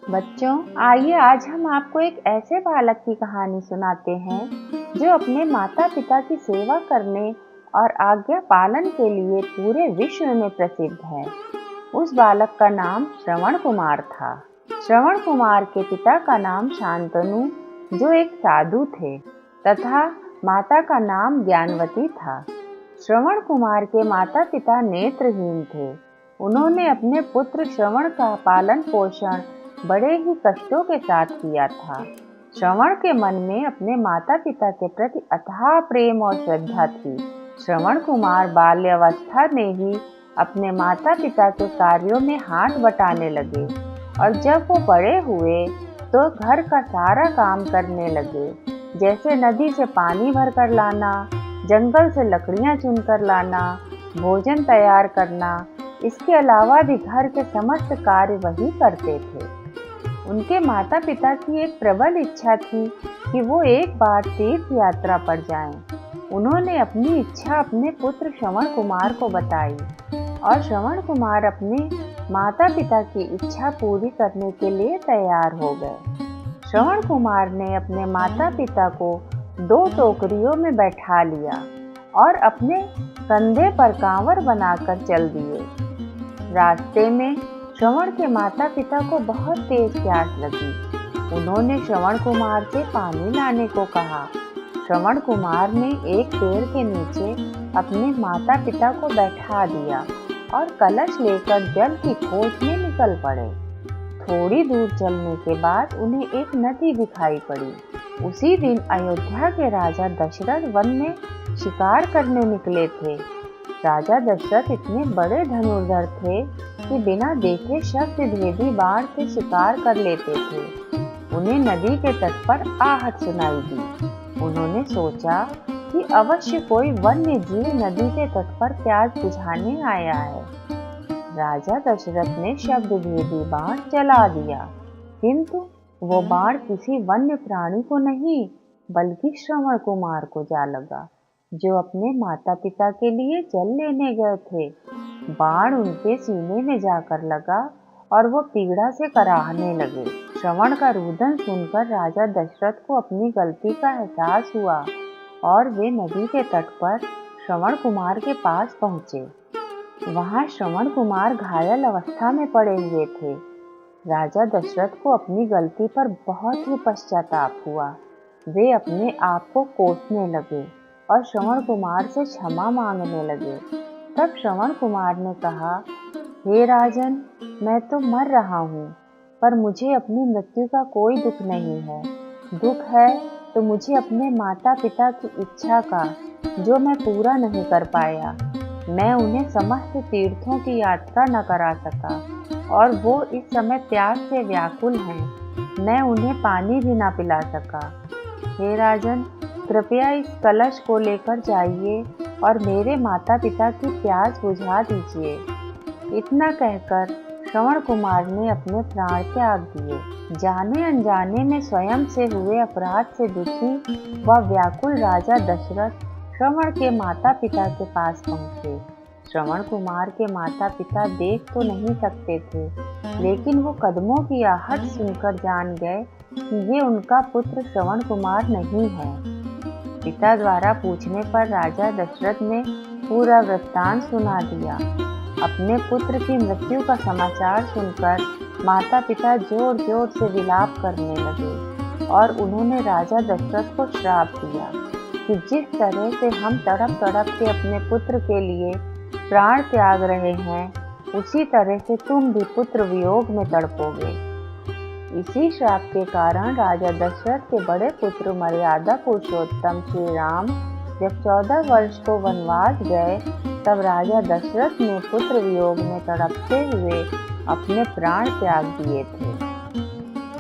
बच्चों, आइए आज हम आपको एक ऐसे बालक की कहानी सुनाते हैं जो अपने माता पिता की सेवा करने और आज्ञा पालन के लिए पूरे विश्व में प्रसिद्ध है। उस बालक का नाम श्रवण कुमार था। श्रवण कुमार के पिता का नाम शांतनु, जो एक साधु थे, तथा माता का नाम ज्ञानवती था। श्रवण कुमार के माता पिता नेत्रहीन थे। उन्होंने अपने पुत्र श्रवण का पालन पोषण बड़े ही कष्टों के साथ किया था। श्रवण के मन में अपने माता पिता के प्रति अथाह प्रेम और श्रद्धा थी। श्रवण कुमार बाल्यावस्था में ही अपने माता पिता के कार्यों में हाथ बटाने लगे और जब वो बड़े हुए तो घर का सारा काम करने लगे, जैसे नदी से पानी भरकर लाना, जंगल से लकड़ियां चुनकर लाना, भोजन तैयार करना। इसके अलावा भी घर के समस्त कार्य वही करते थे। उनके माता पिता की एक प्रबल इच्छा थी कि वो एक बार तीर्थ यात्रा पर जाएं। उन्होंने अपनी इच्छा अपने पुत्र श्रवण कुमार को बताई और श्रवण कुमार अपने माता पिता की इच्छा पूरी करने के लिए तैयार हो गए। श्रवण कुमार ने अपने माता पिता को 2 टोकरियों में बैठा लिया और अपने कंधे पर कांवर बनाकर चल दिए। रास्ते में श्रवण के माता पिता को बहुत तेज प्यास लगी। उन्होंने श्रवण कुमार से पानी लाने को कहा। श्रवण कुमार ने एक पेड़ के नीचे अपने माता पिता को बैठा दिया और कलश लेकर जल की खोज में निकल पड़े। थोड़ी दूर चलने के बाद उन्हें एक नदी दिखाई पड़ी। उसी दिन अयोध्या के राजा दशरथ वन में शिकार करने निकले थे। राजा दशरथ इतने बड़े धनुर्धर थे कि बिना देखे शस्त्र भेदी बाण से शिकार कर लेते थे। उन्हें नदी के तट पर आहट सुनाई दी। उन्होंने सोचा कि अवश्य कोई वन्य जीव नदी के तट पर प्यास बुझाने आया है। राजा दशरथ ने शब्द भेदी बाण चला दिया, किंतु वो बाण किसी वन्य प्राणी को नहीं बल्कि श्रवण कुमार को जा लगा, जो अपने माता पिता के लिए जल लेने गए थे। बाण उनके सीने में जाकर लगा और वो पीड़ा से कराहने लगे। श्रवण का रुदन सुनकर राजा दशरथ को अपनी गलती का एहसास हुआ और वे नदी के तट पर श्रवण कुमार के पास पहुंचे। वहां श्रवण कुमार घायल अवस्था में पड़े हुए थे। राजा दशरथ को अपनी गलती पर बहुत ही पश्चाताप हुआ। वे अपने आप को कोसने लगे और श्रवण कुमार से क्षमा मांगने लगे। तब श्रवण कुमार ने कहा, हे राजन, मैं तो मर रहा हूँ, पर मुझे अपनी मृत्यु का कोई दुख नहीं है। दुख है तो मुझे अपने माता पिता की इच्छा का, जो मैं पूरा नहीं कर पाया। मैं उन्हें समस्त तीर्थों की यात्रा न करा सका और वो इस समय प्यास से व्याकुल हैं। मैं उन्हें पानी भी न पिला सका। हे राजन, कृपया इस कलश को लेकर जाइए और मेरे माता पिता की प्यास बुझा दीजिए। इतना कहकर श्रवण कुमार ने अपने प्राण त्याग दिए। जाने अनजाने में स्वयं से हुए अपराध से दुखी व व्याकुल राजा दशरथ श्रवण के माता पिता के पास पहुँचे। श्रवण कुमार के माता पिता देख तो नहीं सकते थे, लेकिन वो कदमों की आहट सुनकर जान गए कि ये उनका पुत्र श्रवण कुमार नहीं है। पिता द्वारा पूछने पर राजा दशरथ ने पूरा वृत्तांत सुना दिया। अपने पुत्र की मृत्यु का समाचार सुनकर माता पिता जोर जोर से विलाप करने लगे और उन्होंने राजा दशरथ को श्राप दिया कि जिस तरह से हम तड़प तड़प के अपने पुत्र के लिए प्राण त्याग रहे हैं, उसी तरह से तुम भी पुत्र वियोग में तड़पोगे। इसी श्राप के कारण राजा दशरथ के बड़े पुत्र मर्यादा पुरुषोत्तम श्री राम जब 14 वर्ष को वनवास गए, तब राजा दशरथ ने पुत्र वियोग में तड़पते हुए अपने प्राण त्याग दिए थे।